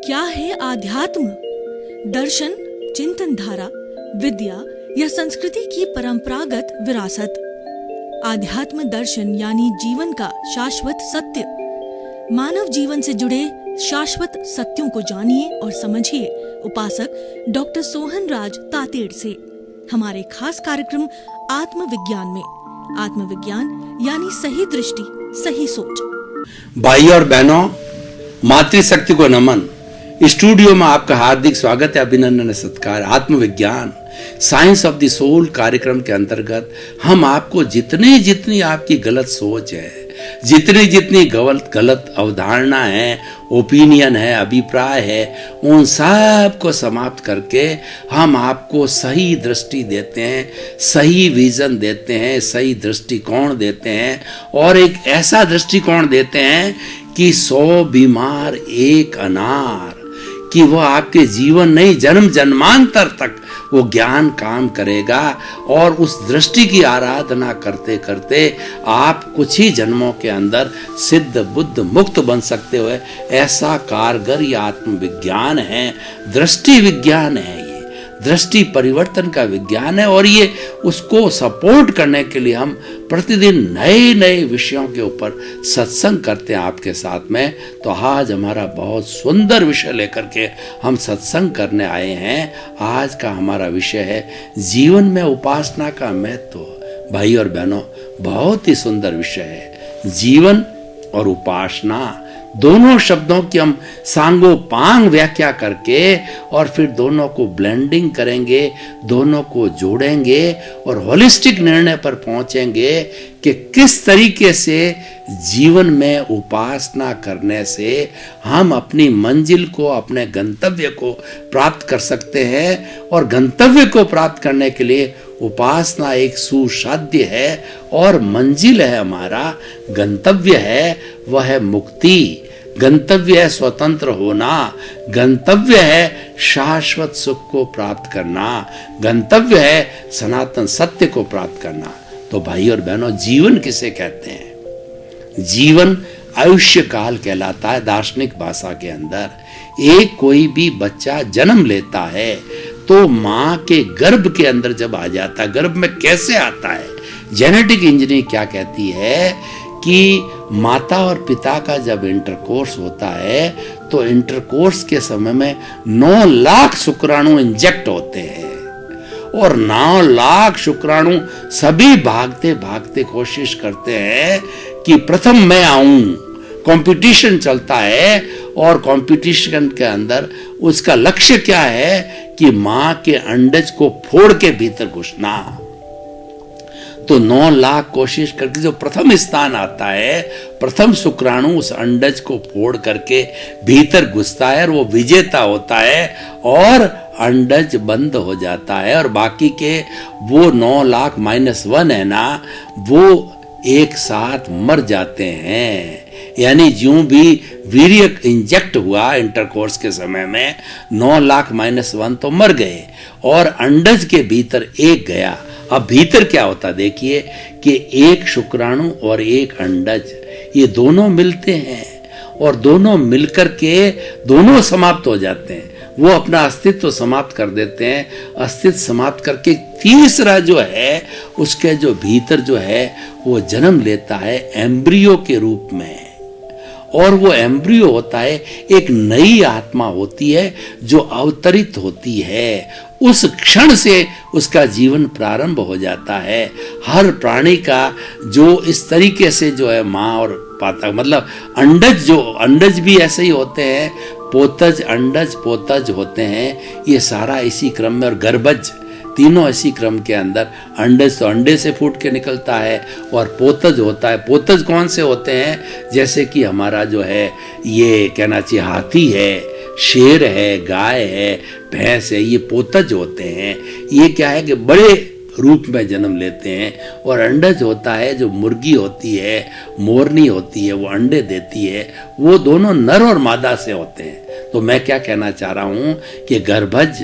क्या है आध्यात्म? दर्शन, चिंतन धारा, विद्या या संस्कृति की परंपरागत विरासत। आध्यात्म दर्शन यानी जीवन का शाश्वत सत्य। मानव जीवन से जुड़े शाश्वत सत्यों को जानिए और समझिए उपासक डॉक्टर सोहन राज तातेड़ से हमारे खास कार्यक्रम आत्मविज्ञान में। आत्मविज्ञान यानी सही दृष्टि, सही सोच। भाई और बहनों, मातृशक्ति को नमन। स्टूडियो में आपका हार्दिक स्वागत है, अभिनंदन, सत्कार। आत्मविज्ञान साइंस ऑफ द सोल कार्यक्रम के अंतर्गत हम आपको जितनी आपकी गलत सोच है, जितनी गलत अवधारणा है, ओपिनियन है, अभिप्राय है, उन सब को समाप्त करके हम आपको सही दृष्टि देते हैं, सही विजन देते हैं, सही दृष्टिकोण देते हैं। और एक ऐसा दृष्टिकोण देते हैं कि 100 बीमार एक अनार, कि वो आपके जीवन नहीं जन्म जन्मांतर तक वो ज्ञान काम करेगा। और उस दृष्टि की आराधना करते करते आप कुछ ही जन्मों के अंदर सिद्ध बुद्ध मुक्त बन सकते हो। ऐसा कारगर ये आत्मविज्ञान है, दृष्टि विज्ञान है, ये दृष्टि परिवर्तन का विज्ञान है। और ये उसको सपोर्ट करने के लिए हम प्रतिदिन नए नए विषयों के ऊपर सत्संग करते हैं आपके साथ में। तो आज हमारा बहुत सुंदर विषय लेकर के हम सत्संग करने आए हैं। आज का हमारा विषय है जीवन में उपासना का महत्व। भाई और बहनों, बहुत ही सुंदर विषय है। जीवन और उपासना दोनों शब्दों की हम सांगोपांग व्याख्या करके और फिर दोनों को ब्लेंडिंग करेंगे, दोनों को जोड़ेंगे और होलिस्टिक निर्णय पर पहुंचेंगे कि किस तरीके से जीवन में उपासना करने से हम अपनी मंजिल को, अपने गंतव्य को प्राप्त कर सकते हैं। और गंतव्य को प्राप्त करने के लिए उपासना एक सुसाध्य है और मंजिल है, हमारा गंतव्य है, वह है मुक्ति। गंतव्य है स्वतंत्र होना, गंतव्य है शाश्वत सुख को प्राप्त करना, गंतव्य है सनातन सत्य को प्राप्त करना। तो भाई और बहनों, जीवन किसे कहते हैं? जीवन आयुष्य काल कहलाता है दार्शनिक भाषा के अंदर। एक कोई भी बच्चा जन्म लेता है तो माँ के गर्भ के अंदर जब आ जाता है, गर्भ में कैसे आता है? जेनेटिक इंजीनियरिंग क्या कहती है कि माता और पिता का जब इंटरकोर्स होता है तो इंटरकोर्स के समय में 9 लाख शुक्राणु इंजेक्ट होते हैं और 9 लाख शुक्राणु सभी भागते भागते कोशिश करते हैं कि प्रथम मैं आऊं। कंपटीशन चलता है और कंपटीशन के अंदर उसका लक्ष्य क्या है कि मां के अंडज को फोड़ के भीतर घुसना। तो 9 लाख कोशिश करके जो प्रथम स्थान आता है, प्रथम शुक्राणु उस अंडज को फोड़ करके भीतर घुसता है और वो विजेता होता है और अंडज बंद हो जाता है। और बाकी के वो 9 लाख -1 है ना, वो एक साथ मर जाते हैं। यानी ज्यों भी वीर्य इंजेक्ट हुआ इंटरकोर्स के समय में 9 लाख -1 तो मर गए और अंडज के भीतर एक गया। अब भीतर क्या होता देखिए कि एक शुक्राणु और एक अंडज, ये दोनों मिलते हैं और दोनों मिलकर के दोनों समाप्त हो जाते हैं। वो अपना अस्तित्व समाप्त कर देते हैं। अस्तित्व समाप्त करके तीसरा जो है उसके जो भीतर जो है वो जन्म लेता है एम्ब्रियो के रूप में। और वो एम्ब्रियो होता है, एक नई आत्मा होती है जो अवतरित होती है। उस क्षण से उसका जीवन प्रारंभ हो जाता है। हर प्राणी का जो इस तरीके से जो है माँ और पाता, मतलब अंडज भी ऐसे ही होते हैं, पोतज, अंडज, पोतज होते हैं। ये सारा इसी क्रम में, और गर्भज, तीनों इसी क्रम के अंदर। अंडज तो अंडे से फूट के निकलता है और पोतज होता है। पोतज कौन से होते हैं? जैसे कि हमारा जो है ये कहना चाहिए हाथी है, शेर है, गाय है, भैंस है, ये पोतज होते हैं। ये क्या है कि बड़े रूप में जन्म लेते हैं। और अंडज होता है जो मुर्गी होती है, मोरनी होती है, वो अंडे देती है। वो दोनों नर और मादा से होते हैं। तो मैं क्या कहना चाह रहा हूं कि गर्भज,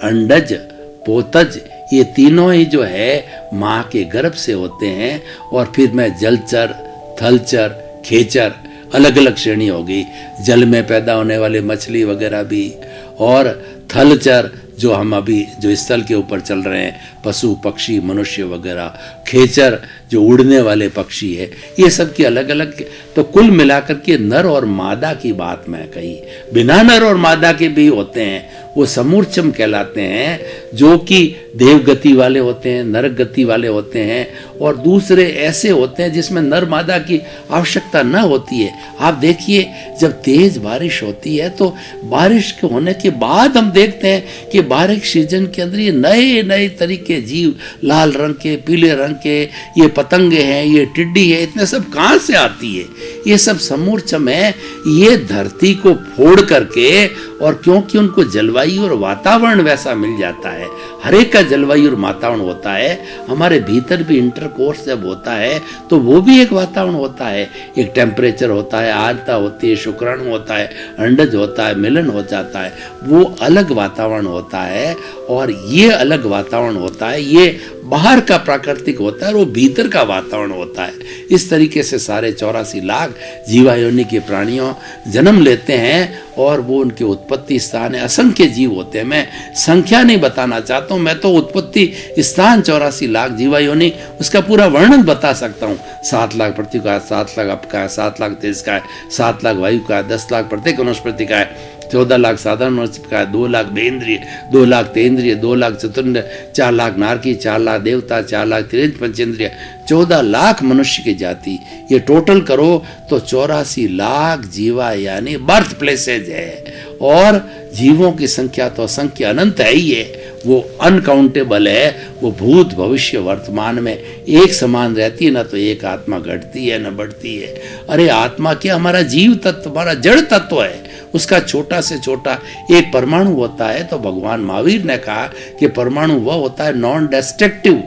अंडज, पोतज, ये तीनों ही जो है माँ के गर्भ से होते हैं। और फिर मैं जलचर, थलचर, खेचर, अलग अलग श्रेणी होगी, जल में पैदा होने वाली मछली वगैरह भी, और थलचर जो हम अभी जो स्थल के ऊपर चल रहे हैं, पशु पक्षी मनुष्य वगैरह, खेचर जो उड़ने वाले पक्षी है, ये सब की अलग अलग। तो कुल मिलाकर के नर और मादा की बात मैं कही। बिना नर और मादा के भी होते हैं, वो समूर्चम कहलाते हैं, जो कि देवगति वाले होते हैं, नरक गति वाले होते हैं, और दूसरे ऐसे होते हैं जिसमें नर मादा की आवश्यकता न होती है। आप देखिए, जब तेज बारिश होती है तो बारिश के होने के बाद हम देखते हैं कि बारिश सीजन के अंदर ये नए नए तरीके जीव, लाल रंग के, पीले रंग के, ये पतंगे हैं, ये टिड्डी है, इतने सब कहाँ से आती है? ये सब समूर्चम है। ये धरती को फोड़ करके, और क्योंकि उनको जलवायु और वातावरण वैसा मिल जाता है, हर एक का जलवायु और वातावरण होता है। हमारे भीतर भी इंटरकोर्स जब होता है तो वो भी एक वातावरण होता है, एक टेम्परेचर होता है, आर्द्रता होती है, शुक्राणु होता है, अंडज होता है, मिलन हो जाता है, वो अलग वातावरण होता है। और ये अलग वातावरण होता है, ये बाहर का प्राकृतिक होता है और वो भीतर का वातावरण होता है। इस तरीके से सारे 84 लाख जीवायोनि के प्राणियों जन्म लेते हैं, और वो उनके उत्पत्ति स्थान है। असंख्य जीव होते हैं, मैं संख्या नहीं बताना चाहता हूँ, मैं तो उत्पत्ति स्थान 84 लाख जीवायोनि, उसका पूरा वर्णन बता सकता हूँ। 7 लाख पृथ्वी का है, 7 लाख अप का है, 7 लाख तेज का है, 7 लाख वायु का है, 10 लाख प्रत्येक वनस्पति का है, 14 लाख साधारण वनस्पति का है, 2 लाख बेंद्रिय, 2 लाख तेंद्रिय, 2 लाख चतुर्न्द्रिय, 4 लाख नारकी, 4 लाख देवता, 4 लाख त्रिज पंचेंद्रिय, 14 लाख मनुष्य की जाति। ये टोटल करो तो 84 लाख जीवा यानी बर्थ प्लेसेज है। और जीवों की संख्या तो असंख्य अनंत है ही है, वो अनकाउंटेबल है। वो भूत भविष्य वर्तमान में एक समान रहती है, ना तो एक आत्मा घटती है न बढ़ती है। अरे आत्मा क्या, हमारा जीव तत्व, हमारा जड़ तत्व है, उसका छोटा से छोटा एक परमाणु होता है। तो भगवान महावीर ने कहा कि परमाणु वह होता है नॉन डिस्ट्रक्टिव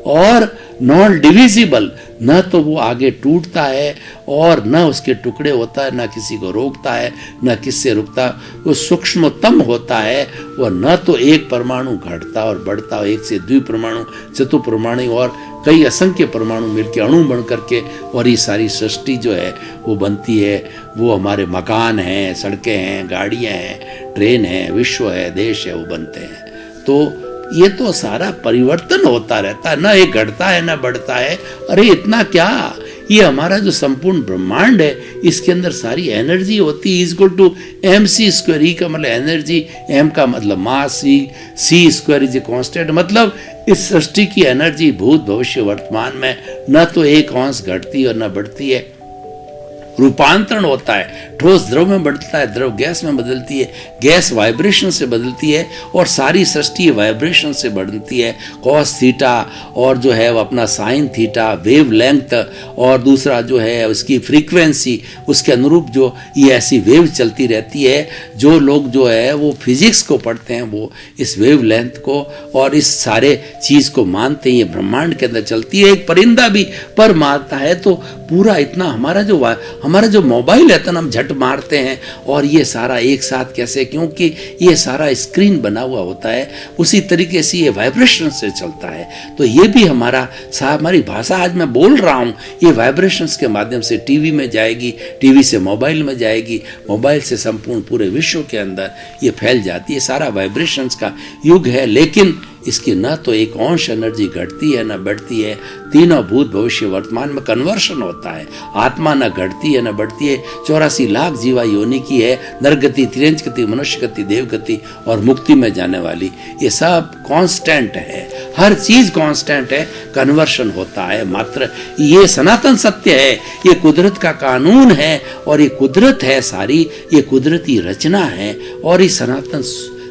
और नॉन डिविजिबल, न तो वो आगे टूटता है और न उसके टुकड़े होता है, न किसी को रोकता है, न किससे रुकता। वो सूक्ष्मतम होता है, वह न तो एक परमाणु घटता और बढ़ता, एक से द्विपरमाणु, चतुर्परमाणु और कई असंख्य परमाणु मिलकर अणु बन करके, और ये सारी सृष्टि जो है वो बनती है। वो हमारे मकान हैं, सड़कें हैं, गाड़ियाँ हैं, ट्रेन है, विश्व है, देश है, वो बनते हैं। तो ये तो सारा परिवर्तन होता रहता है, ना एक घटता है ना बढ़ता है। अरे इतना क्या, ये हमारा जो संपूर्ण ब्रह्मांड है, इसके अंदर सारी एनर्जी होती है, इक्वल टू mc²। ई का मतलब एनर्जी, m का मतलब मास, c² इज ए कांस्टेंट। मतलब इस सृष्टि की एनर्जी भूत भविष्य वर्तमान में न तो एक अंश घटती और न बढ़ती है, रूपांतरण होता है। ठोस द्रव में बदलता है, द्रव गैस में बदलती है, गैस वाइब्रेशन से बदलती है, और सारी सृष्टि वाइब्रेशन से बदलती है। कॉस थीटा और जो है वो अपना साइन थीटा, वेव लेंथ, और दूसरा जो है उसकी फ्रीक्वेंसी, उसके अनुरूप जो ये ऐसी वेव चलती रहती है। जो लोग जो है वो फिजिक्स को पढ़ते हैं, वो इस वेव लेंथ को और इस सारे चीज़ को मानते हैं। ये ब्रह्मांड के अंदर चलती है। एक परिंदा भी पर मारता है तो पूरा इतना हमारा जो मोबाइल है तो हम झट मारते हैं, और ये सारा एक साथ कैसे, क्योंकि ये सारा स्क्रीन बना हुआ होता है, उसी तरीके से ये वाइब्रेशन से चलता है। तो ये भी हमारी भाषा आज मैं बोल रहा हूँ, ये वाइब्रेशंस के माध्यम से टीवी में जाएगी, टीवी से मोबाइल में जाएगी, मोबाइल से संपूर्ण पूरे विश्व के अंदर ये फैल जाती है। सारा वाइब्रेशंस का युग है, लेकिन इसकी न तो एक अंश एनर्जी घटती है न बढ़ती है। तीनों भूत भविष्य वर्तमान में कन्वर्शन होता है। आत्मा न घटती है न बढ़ती है। 84 लाख जीवा योनि की है, नरगति, तिरंज गति, मनुष्य गति, देव गति और मुक्ति में जाने वाली। ये सब कांस्टेंट है, हर चीज कांस्टेंट है, कन्वर्शन होता है मात्र। ये सनातन सत्य है, ये कुदरत का कानून है, और ये कुदरत है सारी, ये कुदरती रचना है। और इस सनातन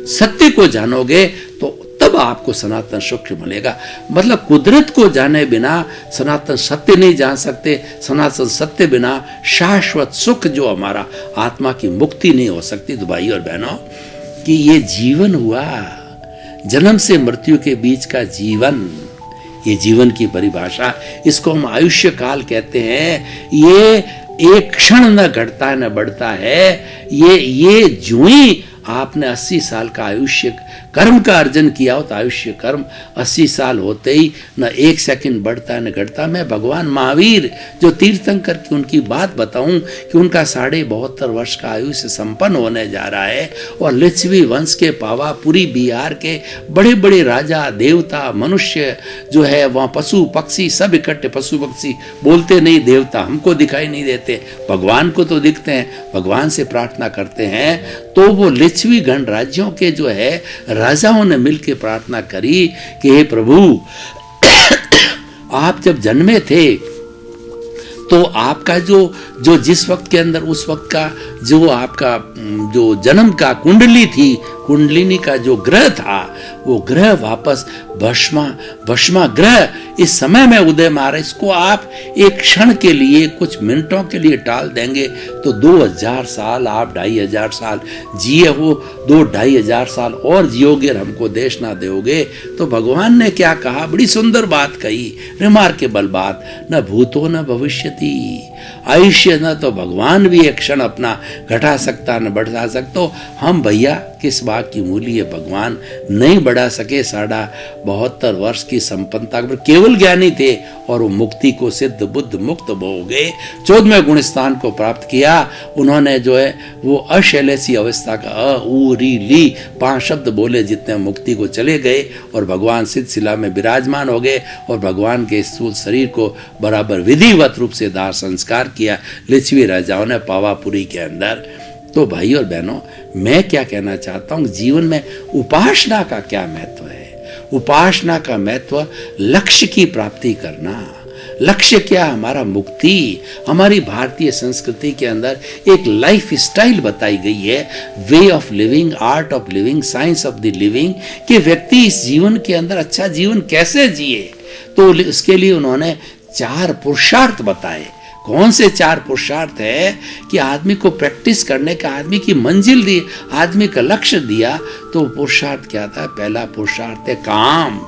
सत्य को जानोगे तो तब आपको सनातन सुख मिलेगा। मतलब कुदरत को जाने बिना सनातन सत्य नहीं जान सकते। सनातन सत्य बिना शाश्वत सुख जो हमारा आत्मा की मुक्ति नहीं हो सकती। तो भाई और बहनों, कि ये जीवन हुआ, जन्म से मृत्यु के बीच का जीवन, ये जीवन की परिभाषा, इसको हम आयुष्य काल कहते हैं। ये एक क्षण न घटता है न बढ़ता है। ये जो ही आपने 80 साल का आयुष्य कर्म का अर्जन किया हो तो आयुष्य कर्म 80 साल होते ही न 1 सेकंड बढ़ता न घटता। मैं भगवान महावीर जो तीर्थंकर की उनकी बात बताऊं कि उनका 72.5 वर्ष का आयुष्य संपन्न होने जा रहा है और लिच्छवी वंश के पावापुरी बिहार के बड़े बड़े राजा देवता मनुष्य जो है वहाँ पशु पक्षी सब इकट्ठे, पशु पक्षी बोलते नहीं, देवता हमको दिखाई नहीं देते, भगवान को तो दिखते हैं, भगवान से प्रार्थना करते हैं। तो वो लिच्छवी गणराज्यों के जो है राजाओं ने मिलकर प्रार्थना करी कि हे प्रभु आप जब जन्मे थे तो आपका जो जिस वक्त के अंदर उस वक्त का जो आपका जो जन्म का कुंडली थी, कुंडलिनी का जो ग्रह था वो ग्रह वापस भस्मा ग्रह इस समय में उदय में आ रहा है। इसको आप एक क्षण के लिए कुछ मिनटों के लिए टाल देंगे तो 2000 साल आप 2500 साल जिए हो, 2-2500 साल और जियोगे और हमको देश ना दोगे। तो भगवान ने क्या कहा, बड़ी सुंदर बात कही, रिमार्केबल बात, न भूतो न भविष्यति, आयुष्य न तो भगवान भी एक क्षण अपना घटा सकता न बढ़ा सकता। हम भैया किस बात की मूल्य भगवान नहीं बढ़ा सके, 72 वर्ष की संपन्नता पर केवल ज्ञानी थे और वो मुक्ति को सिद्ध बुद्ध मुक्त हो गए, 14वें गुणस्थान को प्राप्त किया। उन्होंने जो है वो अशैलेसी अवस्था का अ उ री ली 5 शब्द बोले, जितने मुक्ति को चले गए और भगवान सिद्ध शिला में विराजमान हो गए और भगवान के स्थूल शरीर को बराबर विधिवत रूप से दाह संस्कार किया लिच्छवी राजाओं ने पावापुरी के अंदर। तो भाई और बहनों, मैं क्या कहना चाहता हूँ, जीवन में उपासना का क्या महत्व है। उपासना का महत्व लक्ष्य की प्राप्ति करना। लक्ष्य क्या, हमारा मुक्ति। हमारी भारतीय संस्कृति के अंदर एक लाइफ स्टाइल बताई गई है, way of living, art of living, science of the living, कि व्यक्ति इस जीवन के अंदर अच्छा जीवन कैसे जिए। तो इसके लिए उन्होंने 4 पुरुषार्थ बताए। कौन से 4 पुरुषार्थ है कि आदमी को प्रैक्टिस करने का, आदमी की मंजिल दी, आदमी का लक्ष्य दिया। तो पुरुषार्थ क्या था, पहला पुरुषार्थ है काम।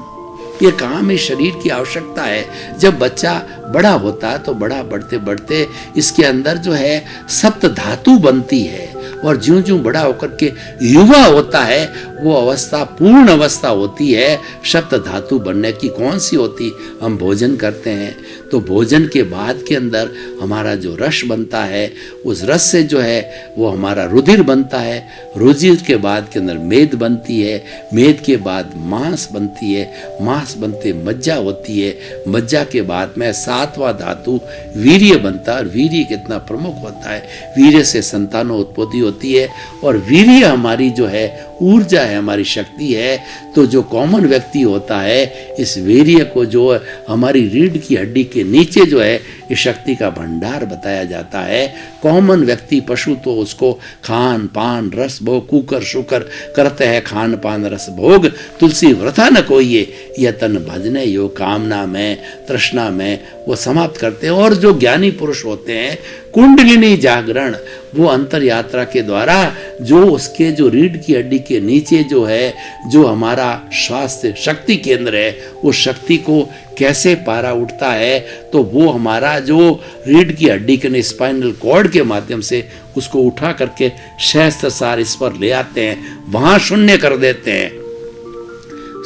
ये काम इस शरीर की आवश्यकता है। जब बच्चा बड़ा होता है तो बड़ा बढ़ते बढ़ते इसके अंदर जो है सप्त धातु बनती है और ज्यों ज्यों बड़ा होकर के युवा होता है वो अवस्था पूर्ण अवस्था होती है सप्त धातु बनने की। कौन सी होती, हम भोजन करते हैं तो भोजन के बाद के अंदर हमारा जो रस बनता है, उस रस से जो है वो हमारा रुधिर बनता है, रुधिर के बाद के अंदर मेद बनती है, मेद के बाद मांस बनती है, मांस बनते मज्जा होती है, मज्जा के बाद में 7वां धातु वीर्य बनता है। और वीर्य कितना प्रमुख होता है, वीर्य से संतानोत्पत्ति होती है और वीर्य हमारी जो है ऊर्जा है, हमारी शक्ति है। तो जो कॉमन व्यक्ति होता है इस वीर्य को जो हमारी रीढ़ की हड्डी के नीचे जो है इस शक्ति का भंडार बताया जाता है। कॉमन व्यक्ति पशु तो उसको खान पान रस भोग कुकर शुकर करते हैं, खान पान रस भोग तुलसी व्रता न कोई, यह तन भजने यो कामना में तृष्णा में वो समाप्त करते हैं। और जो ज्ञानी पुरुष होते हैं कुंडलिनी जागरण, वो अंतर यात्रा के द्वारा जो उसके जो रीढ़ की हड्डी के नीचे जो है जो हमारा स्वास्थ्य शक्ति केंद्र है, उस शक्ति को कैसे पारा उठता है तो वो हमारा जो रीढ़ की हड्डी के स्पाइनल कॉर्ड के माध्यम से उसको उठा करके सहस्त्र सार इस पर ले आते हैं, वहां शून्य कर देते हैं।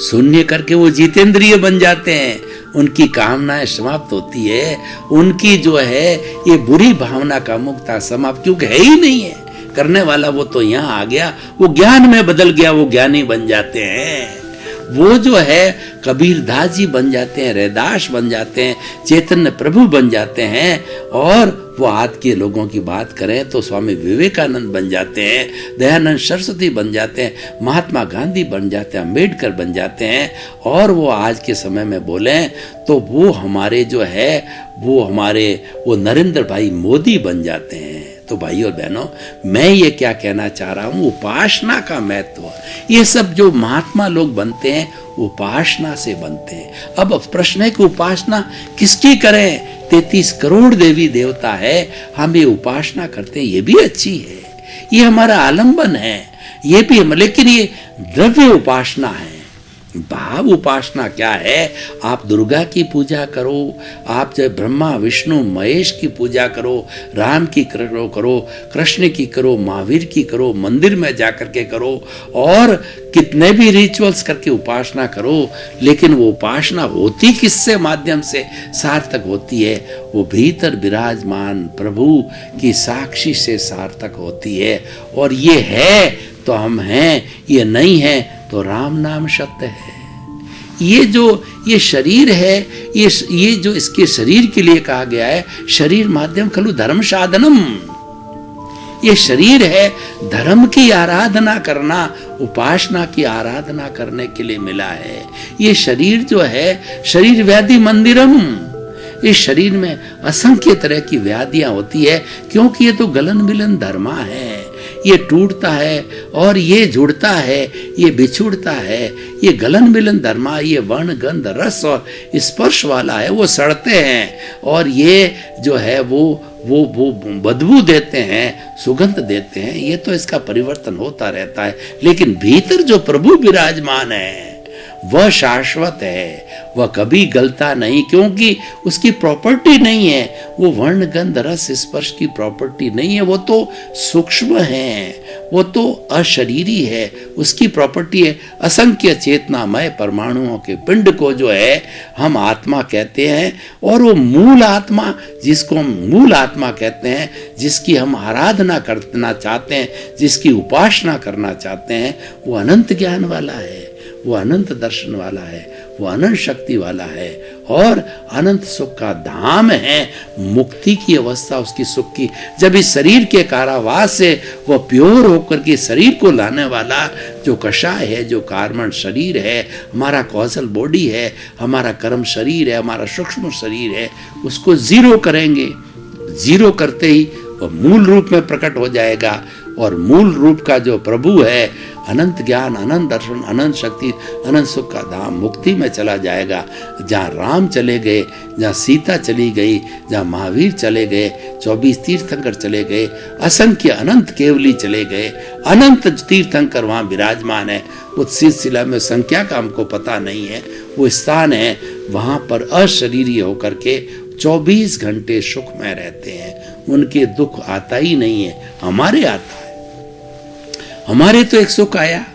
शून्य करके वो जितेंद्रिय बन जाते हैं, उनकी कामनाएं समाप्त होती है, उनकी जो है ये बुरी भावना का मुक्ता समाप्त, क्योंकि है ही नहीं है करने वाला, वो तो यहाँ आ गया, वो ज्ञान में बदल गया, वो ज्ञानी बन जाते हैं। वो जो है कबीरदास जी बन जाते हैं, रैदास बन जाते हैं, चैतन्य प्रभु बन जाते हैं। और वो आज के लोगों की बात करें तो स्वामी विवेकानंद बन जाते हैं, दयानंद सरस्वती बन जाते हैं, महात्मा गांधी बन जाते हैं, अम्बेडकर बन जाते हैं। और वो आज के समय में बोलें तो वो हमारे जो है वो नरेंद्र भाई मोदी बन जाते हैं। तो भाइयों और बहनों, मैं ये क्या कहना चाह रहा हूँ, उपासना का महत्व, ये सब जो महात्मा लोग बनते हैं उपासना से बनते हैं। अब प्रश्न है कि उपासना किसकी करें, 33 करोड़ देवी देवता है, हम ये उपासना करते हैं, ये भी अच्छी है, ये हमारा आलंबन है, ये भी हम, लेकिन ये द्रव्य उपासना है, भाव उपासना क्या है? आप दुर्गा की पूजा करो, आप जो ब्रह्मा विष्णु महेश की पूजा करो, राम की करो, कृष्ण की करो, महावीर की करो, मंदिर में जाकर के करो, और कितने भी रिचुअल्स करके उपासना करो, लेकिन वो उपासना होती किससे माध्यम से सार्थक होती है? वो भीतर विराजमान प्रभु की साक्षी से सार्थक होती है। और ये है तो हम हैं, ये नहीं है तो राम नाम सत्य है। ये शरीर है, ये जो इसके शरीर के लिए कहा गया है, शरीर माध्यम खलु धर्म साधनम। ये शरीर है धर्म की आराधना करना, उपासना की आराधना करने के लिए मिला है। ये शरीर जो है, शरीर व्याधि मंदिरम। इस शरीर में असंख्य तरह की व्याधियां होती है, क्योंकि ये तो गलन मिलन धर्मा है। ये टूटता है और ये जुड़ता है, ये बिछुड़ता है। ये गलन मिलन धर्मा, ये वर्ण गंध रस और स्पर्श वाला है, वो सड़ते हैं और ये जो है वो बदबू देते हैं, सुगंध देते हैं। ये तो इसका परिवर्तन होता रहता है, लेकिन भीतर जो प्रभु विराजमान है वह शाश्वत है, वह कभी गलता नहीं, क्योंकि उसकी प्रॉपर्टी नहीं है। वो वर्ण गंध रस स्पर्श की प्रॉपर्टी नहीं है, वो तो सूक्ष्म है, वो तो अशरीरी है। उसकी प्रॉपर्टी है असंख्य चेतनामय परमाणुओं के पिंड को जो है हम आत्मा कहते हैं। और वो मूल आत्मा, जिसको हम मूल आत्मा कहते हैं, जिसकी हम आराधना करना चाहते हैं, जिसकी उपासना करना चाहते हैं, वो अनंत ज्ञान वाला है, वो अनंत दर्शन वाला है, वो अनंत शक्ति वाला है और अनंत सुख का धाम है। मुक्ति की अवस्था उसकी सुख की, जब इस शरीर के कारावास से वह प्योर होकर के शरीर को लाने वाला जो कषाय है, जो कार्बन शरीर है, हमारा कौशल बॉडी है, हमारा कर्म शरीर है, हमारा सूक्ष्म शरीर है, उसको जीरो करेंगे। जीरो करते ही वह मूल रूप में प्रकट हो जाएगा। और मूल रूप का जो प्रभु है, अनंत ज्ञान, अनंत दर्शन, अनंत शक्ति, अनंत सुख का धाम मुक्ति में चला जाएगा। जहाँ राम चले गए, जहाँ सीता चली गई, जहाँ महावीर चले गए, 24 तीर्थंकर चले गए, असंख्य अनंत केवली चले गए, अनंत तीर्थंकर वहाँ विराजमान है। उस सिलसिला में संख्या का हमको पता नहीं है, वो स्थान है, वहाँ पर अशरीरी होकर के 24 घंटे सुख में रहते हैं। उनके दुख आता ही नहीं है, हमारे आता है। हमारे तो एक सुख आया,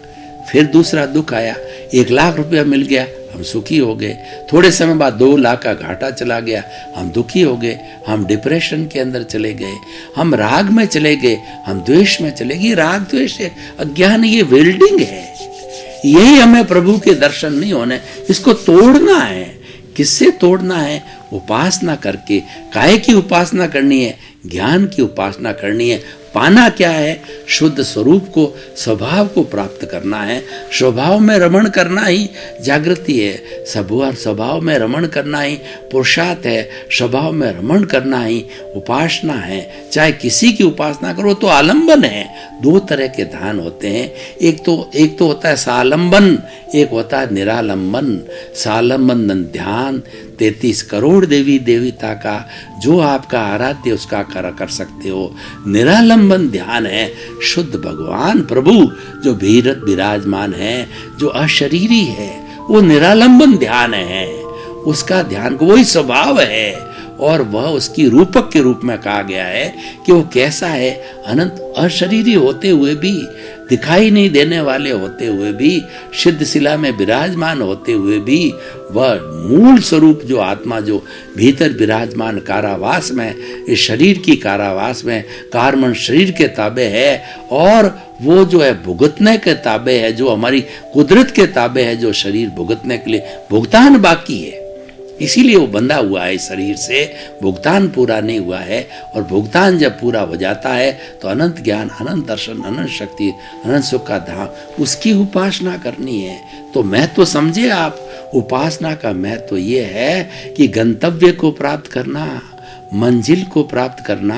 फिर दूसरा दुख आया, 1 लाख रुपया मिल गया, हम सुखी हो गए। थोड़े समय बाद 2 लाख का घाटा चला गया, हम दुखी हो गए, हम डिप्रेशन के अंदर चले गए, हम राग में चले गए, हम द्वेष में चले गए। राग द्वेष है, अज्ञान, ये वेल्डिंग है। यही हमें प्रभु के दर्शन नहीं होने, इसको तोड़ना है। किससे तोड़ना है? उपासना करके। काहे की उपासना करनी है? ज्ञान की उपासना करनी है। पाना क्या है? शुद्ध स्वरूप को, स्वभाव को प्राप्त करना है। स्वभाव में रमण करना ही जागृति है, स्वभाव में रमण करना ही पुरुषार्थ है, स्वभाव में रमण करना ही उपासना है। चाहे किसी की उपासना करो तो आलंबन है। 2 तरह के ध्यान होते हैं, एक तो होता है सालंबन, एक होता है निरालंबन। सालंबन ध्यान 33 करोड़ देवी देवता का जो आपका आराध्य उसका कर सकते हो। निरालंबन ध्यान है शुद्ध भगवान प्रभु जो भीरत विराजमान है, जो अशरीरी है, वो निरालंबन ध्यान है। उसका ध्यान को वही स्वभाव है और वह उसकी रूपक के रूप में कहा गया है कि वो कैसा है, अनंत अशरीरी होते हुए भी, दिखाई नहीं देने वाले होते हुए भी, सिद्ध शिला में विराजमान होते हुए भी, वह मूल स्वरूप जो आत्मा जो भीतर विराजमान कारावास में, इस शरीर की कारावास में कार्बन शरीर के ताबे है और वो जो है भुगतने के ताबे है, जो हमारी कुदरत के ताबे है, जो शरीर भुगतने के लिए भुगतान बाकी है। इसीलिए वो बंधा हुआ है शरीर से, भुगतान पूरा नहीं हुआ है। और भुगतान जब पूरा हो जाता है तो अनंत ज्ञान, अनंत दर्शन, अनंत शक्ति, अनंत सुख का धाम, उसकी उपासना करनी है। तो महत्व समझे आप, उपासना का महत्व ये है कि गंतव्य को प्राप्त करना, मंजिल को प्राप्त करना,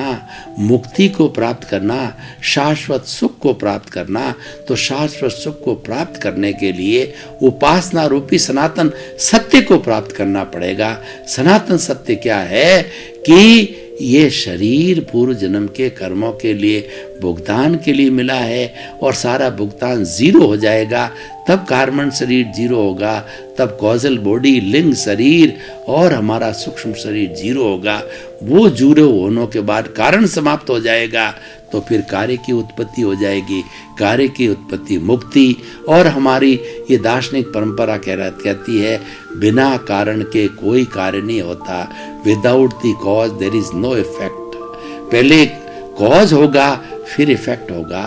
मुक्ति को प्राप्त करना, शाश्वत सुख को प्राप्त करना। तो शाश्वत सुख को प्राप्त करने के लिए उपासना रूपी सनातन सत्य को प्राप्त करना पड़ेगा। सनातन सत्य क्या है कि ये शरीर पूर्व जन्म के कर्मों के लिए भुगतान के लिए मिला है, और सारा भुगतान जीरो हो जाएगा, तब कार्बन शरीर जीरो होगा, तब कॉजल बॉडी लिंग शरीर और हमारा सूक्ष्म शरीर जीरो होगा। वो जीरो होने के बाद कारण समाप्त हो जाएगा, तो फिर कार्य की उत्पत्ति हो जाएगी। कार्य की उत्पत्ति मुक्ति। और हमारी ये दार्शनिक परंपरा कहती है बिना कारण के कोई कार्य नहीं होता, without the cause there is no effect. पहले कॉज होगा फिर इफेक्ट होगा।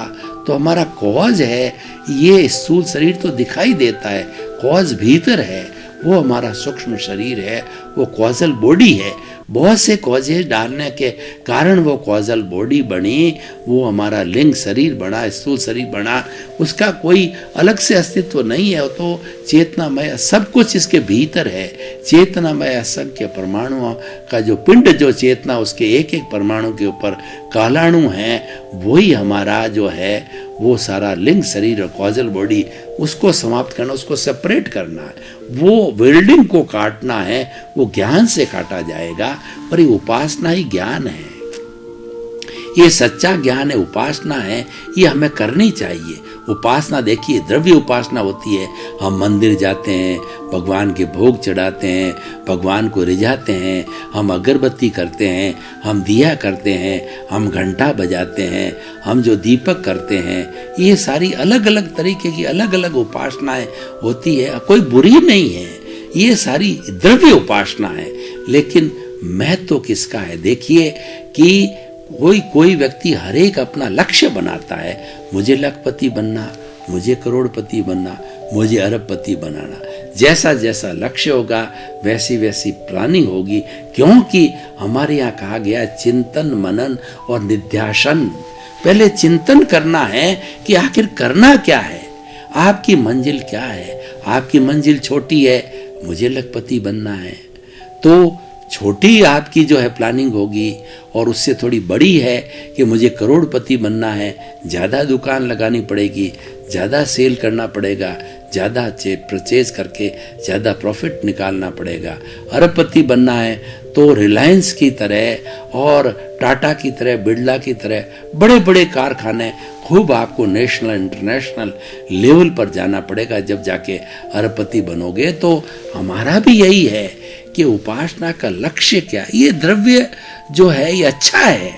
तो हमारा कॉज है ये स्थूल शरीर तो दिखाई देता है, कॉज भीतर है, वो हमारा सूक्ष्म शरीर है, वो कॉजल बॉडी है। बहुत से कॉजेज डालने के कारण वो कॉजल बॉडी बनी, वो हमारा लिंग शरीर बना, स्थूल शरीर बना। उसका कोई अलग से अस्तित्व नहीं है, वो तो चेतनामय सब कुछ इसके भीतर है। चेतनामय असंख्य परमाणुओं का जो पिंड, जो चेतना उसके एक एक परमाणु के ऊपर कालाणु हैं, वही हमारा जो है वो सारा लिंग शरीर और कॉजल बॉडी, उसको समाप्त करना, उसको सेपरेट करना है, वो वेल्डिंग को काटना है, वो ज्ञान से काटा जाएगा। और ये उपासना ही ज्ञान है, ये सच्चा ज्ञान है, उपासना है, ये हमें करनी चाहिए। उपासना देखिए द्रव्य उपासना होती है, हम मंदिर जाते हैं, भगवान के भोग चढ़ाते हैं, भगवान को रिझाते हैं, हम अगरबत्ती करते हैं, हम दिया करते हैं, हम घंटा बजाते हैं, हम जो दीपक करते हैं, ये सारी अलग अलग तरीके की अलग अलग उपासनाएं होती है, कोई बुरी नहीं है, ये सारी द्रव्य उपासना है। लेकिन महत्व किसका है? देखिए कि कोई व्यक्ति हर एक अपना लक्ष्य बनाता है, मुझे लखपति बनना, मुझे करोड़पति बनना, मुझे अरबपति बनाना। जैसा जैसा लक्ष्य होगा वैसी वैसी प्लानिंग होगी, क्योंकि हमारे यहाँ कहा गया चिंतन मनन और निध्यासन। पहले चिंतन करना है कि आखिर करना क्या है, आपकी मंजिल क्या है। आपकी मंजिल छोटी है, मुझे लखपति बनना है, तो छोटी आपकी जो है प्लानिंग होगी, और उससे थोड़ी बड़ी है कि मुझे करोड़पति बनना है, ज़्यादा दुकान लगानी पड़ेगी, ज़्यादा सेल करना पड़ेगा, ज़्यादा परचेज करके ज़्यादा प्रॉफिट निकालना पड़ेगा। अरबपति बनना है तो रिलायंस की तरह और टाटा की तरह, बिरला की तरह बड़े बड़े कारखाने, खूब आपको नेशनल इंटरनेशनल लेवल पर जाना पड़ेगा, जब जाके अरबपति बनोगे। तो हमारा भी यही है कि उपासना का लक्ष्य क्या, ये द्रव्य जो है ये अच्छा है,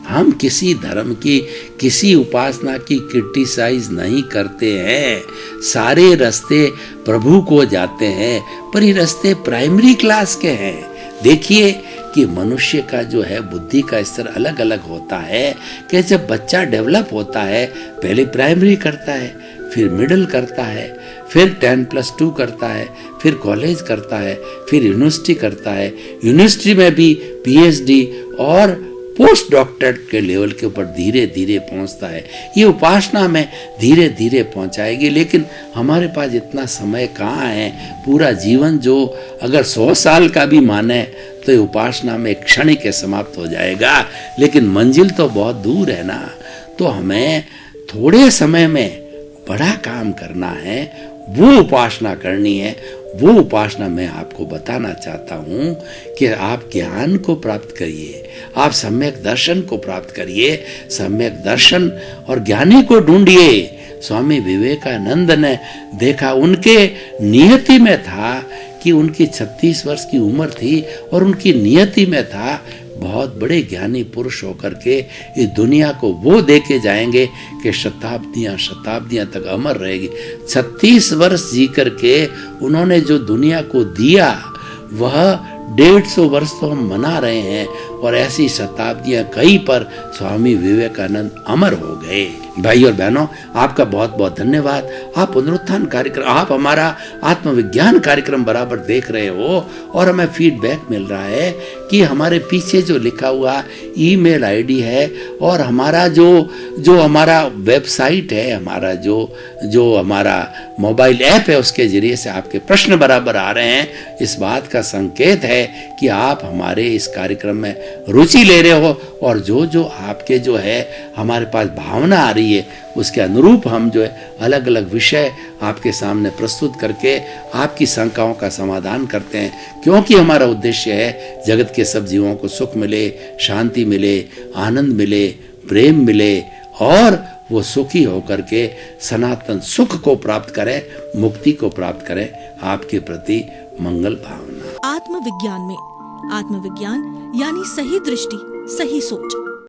हम किसी धर्म की किसी उपासना की क्रिटिसाइज नहीं करते हैं, सारे रास्ते प्रभु को जाते हैं, पर ये रास्ते प्राइमरी क्लास के हैं। देखिए कि मनुष्य का जो है बुद्धि का स्तर अलग अलग होता है, कि जब बच्चा डेवलप होता है पहले प्राइमरी करता है, फिर मिडिल करता है, फिर 10+2 करता है, फिर कॉलेज करता है, फिर यूनिवर्सिटी करता है, यूनिवर्सिटी में भी पीएचडी और पोस्ट डॉक्टरेट के लेवल के ऊपर धीरे धीरे पहुंचता है। ये उपासना में धीरे धीरे पहुंचाएगी, लेकिन हमारे पास इतना समय कहाँ है। पूरा जीवन जो अगर 100 साल का भी माने तो ये उपासना में क्षणिक समाप्त हो जाएगा, लेकिन मंजिल तो बहुत दूर है ना। तो हमें थोड़े समय में बड़ा काम करना है, वो उपासना करनी है। वो उपासना मैं आपको बताना चाहता हूँ कि आप ज्ञान को प्राप्त करिए, आप सम्यक दर्शन को प्राप्त करिए, सम्यक दर्शन और ज्ञानी को ढूंढिए। स्वामी विवेकानंद ने देखा, उनके नियति में था कि उनकी 36 वर्ष की उम्र थी और उनकी नियति में था बहुत बड़े ज्ञानी पुरुष होकर के इस दुनिया को वो दे के जाएंगे कि शताब्दियां शताब्दियां तक अमर रहेगी। 36 वर्ष जी करके उन्होंने जो दुनिया को दिया वह 150 वर्ष तो हम मना रहे हैं, और ऐसी शताब्दियां कई पर स्वामी विवेकानंद अमर हो गए। भाई और बहनों, आपका बहुत बहुत धन्यवाद। आप पुनरुत्थान कार्यक्रम, आप हमारा आत्मविज्ञान कार्यक्रम बराबर देख रहे हो, और हमें फीडबैक मिल रहा है कि हमारे पीछे जो लिखा हुआ ईमेल आईडी है और हमारा जो हमारा वेबसाइट है, हमारा जो हमारा मोबाइल ऐप है, उसके जरिए से आपके प्रश्न बराबर आ रहे हैं। इस बात का संकेत है कि आप हमारे इस कार्यक्रम में रुचि ले रहे हो, और जो आपके जो है हमारे पास भावना आ रही चाहिए, उसके अनुरूप हम जो है अलग अलग विषय आपके सामने प्रस्तुत करके आपकी शंकाओं का समाधान करते हैं, क्योंकि हमारा उद्देश्य है जगत के सब जीवों को सुख मिले, शांति मिले, आनंद मिले, प्रेम मिले और वो सुखी होकर के सनातन सुख को प्राप्त करें, मुक्ति को प्राप्त करें। आपके प्रति मंगल भावना। आत्मविज्ञान में आत्मविज्ञान यानी सही दृष्टि, सही सोच।